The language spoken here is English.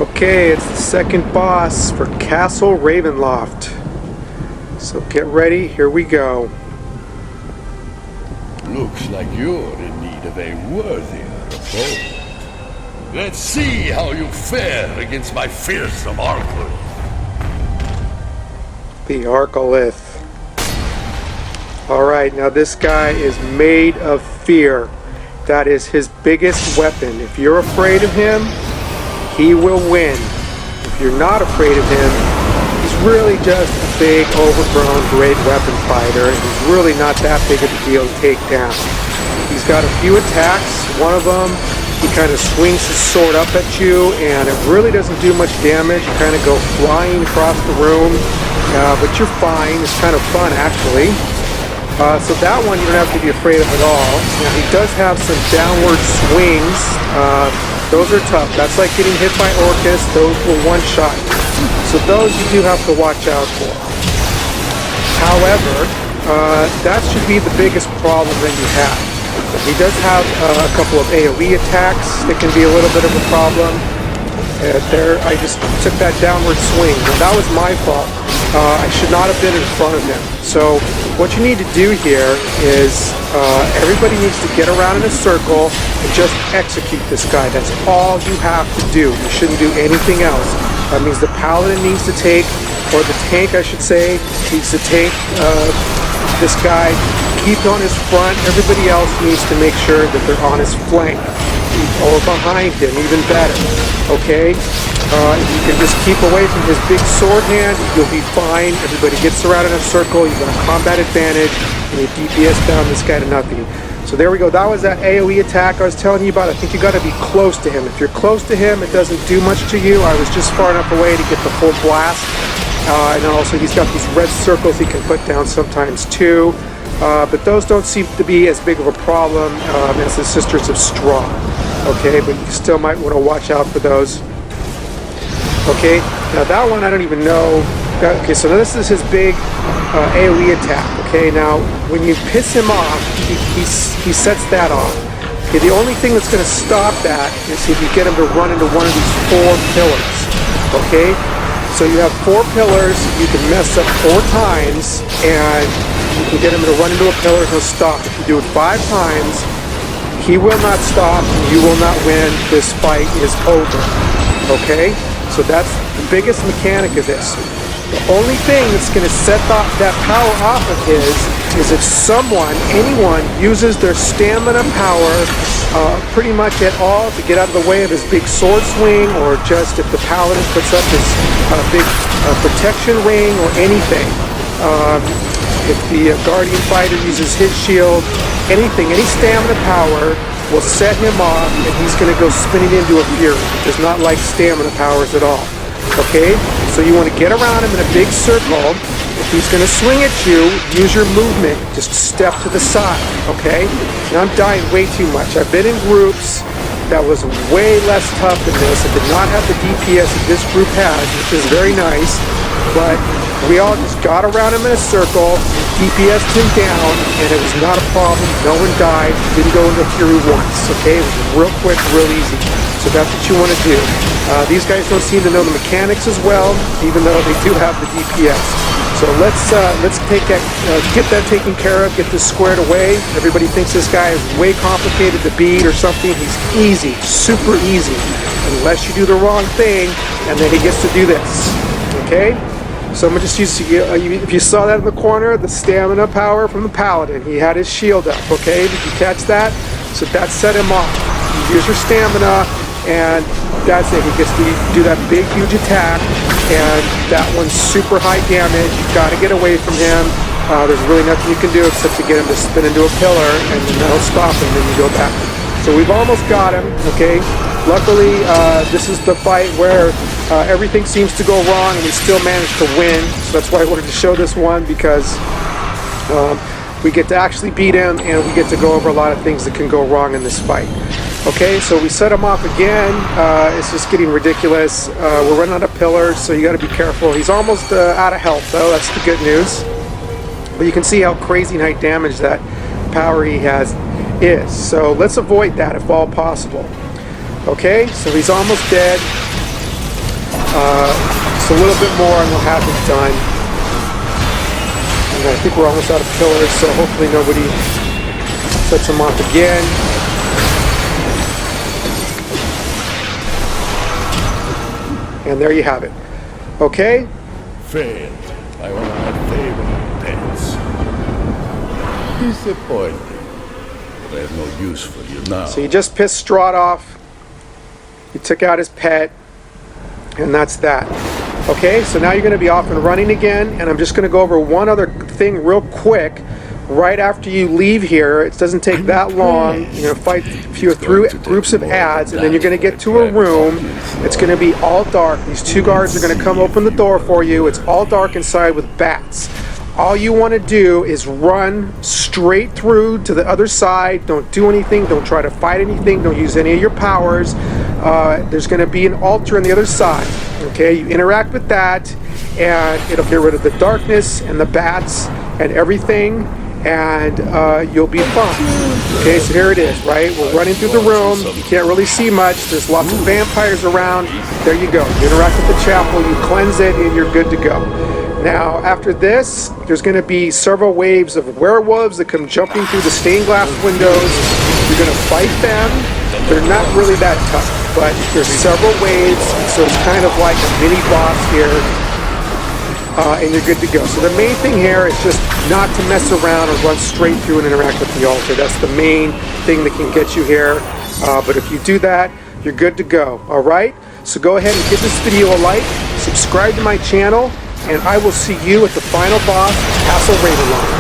Okay, it's the second boss for Castle Ravenloft. So get ready, here we go. Looks like you're in need of a worthier foe. Let's see how you fare against my fearsome Arcolith. The Arcolith. Alright, now this guy is made of fear. That is his biggest weapon. If you're afraid of him, he will win. If you're not afraid of him, he's really just a big, overgrown, great weapon fighter. He's really not that big of a deal to take down. He's got a few attacks. One of them, he kind of swings his sword up at you, and it really doesn't do much damage. You kind of go flying across the room, but you're fine. It's kind of fun, actually. So that one you don't have to be afraid of at all. Now, he does have some downward swings. Those are tough. That's like getting hit by Orcus. Those will one-shot. So those you do have to watch out for. However, that should be the biggest problem that you have. He does have a couple of AoE attacks that can be a little bit of a problem. There, I just took that downward swing. And that was my fault. I should not have been in front of him. So what you need to do here is everybody needs to get around in a circle and just execute this guy. That's all you have to do. You shouldn't do anything else. That means the paladin needs to take, or the tank I should say, needs to take this guy, keep on his front. Everybody else needs to make sure that they're on his flank or behind him, even better. Okay? If you can just keep away from his big sword hand, you'll be fine. Everybody gets around in a circle, you've got a combat advantage, and you DPS down this guy to nothing. So there we go. That was that AoE attack I was telling you about. I think you got to be close to him. If you're close to him, it doesn't do much to you. I was just far enough away to get the full blast. And also he's got these red circles he can put down sometimes too. But those don't seem to be as big of a problem as the Sisters of Strahd. Okay, but you still might want to watch out for those. Okay, now that one I don't even know. Okay, so this is his big AoE attack. Okay, now when you piss him off, he sets that off. Okay, the only thing that's going to stop that is if you get him to run into one of these 4 pillars. Okay, so you have 4 pillars. You can mess up 4 times, and you can get him to run into a pillar. He'll stop. If you do it 5 times, he will not stop. And you will not win. This fight is over. Okay. So that's the biggest mechanic of this. The only thing that's going to set that power off of his is if anyone uses their stamina power pretty much at all to get out of the way of his big sword swing, or just if the paladin puts up his big protection ring or anything. If the guardian fighter uses his shield, anything, any stamina power will set him off, and he's going to go spinning into a fury. He does not like stamina powers at all. Okay? So you want to get around him in a big circle. If he's going to swing at you, use your movement. Just step to the side. Okay? Now I'm dying way too much. I've been in groups that was way less tough than this. It did not have the DPS that this group has, which is very nice. But we all just got around him in a circle, DPS'd him down, and it was not a problem. No one died. Didn't go into fury once. Okay, it was real quick, real easy. So that's what you want to do. These guys don't seem to know the mechanics as well, even though they do have the DPS. So let's get that taken care of. Get this squared away. Everybody thinks this guy is way complicated to beat or something. He's easy, super easy, unless you do the wrong thing, and then he gets to do this. Okay. So I'm going to just use, if you saw that in the corner, the stamina power from the paladin. He had his shield up, okay? Did you catch that? So that set him off. You use your stamina, and that's it. He gets to do that big, huge attack, and that one's super high damage. You've got to get away from him. There's really nothing you can do except to get him to spin into a pillar, and then that'll stop him, then you go back. So we've almost got him, okay? Luckily, this is the fight where everything seems to go wrong and we still manage to win. So that's why I wanted to show this one, because we get to actually beat him, and we get to go over a lot of things that can go wrong in this fight. Okay, so we set him off again. It's just getting ridiculous. We're running out of pillars, so you got to be careful. He's almost out of health, though. That's the good news. But you can see how crazy high damage that power he has is. So let's avoid that if all possible. Okay, so he's almost dead. Just a little bit more and we'll have it done. And I think we're almost out of pillars, so hopefully nobody sets them off again. And there you have it. Okay? Failed by one of my favorite pets. Disappointing. But I have no use for you now. So you just pissed Strahd off. You took out his pet. And that's that. Okay, so now you're going to be off and running again. And I'm just going to go over one other thing real quick. Right after you leave here, it doesn't take that long. You're going to fight a few through groups of ads, and then you're going to get to a room. It's going to be all dark. These two guards are going to come open the door for you. It's all dark inside with bats. All you want to do is run straight through to the other side. Don't do anything. Don't try to fight anything. Don't use any of your powers. There's going to be an altar on the other side. Okay, you interact with that, and it'll get rid of the darkness and the bats and everything. And you'll be fine. Okay, so here it is, right? We're running through the room. You can't really see much. There's lots of vampires around. There you go. You interact with the chapel, you cleanse it, and you're good to go. Now, after this, there's going to be several waves of werewolves that come jumping through the stained glass windows. You're going to fight them. They're not really that tough, but there's several waves, so it's kind of like a mini boss here. And you're good to go. So the main thing here is just not to mess around or run straight through and interact with the altar. That's the main thing that can get you here. But if you do that, you're good to go. All right? So go ahead and give this video a like, subscribe to my channel, and I will see you at the final boss, Castle Ravenloft.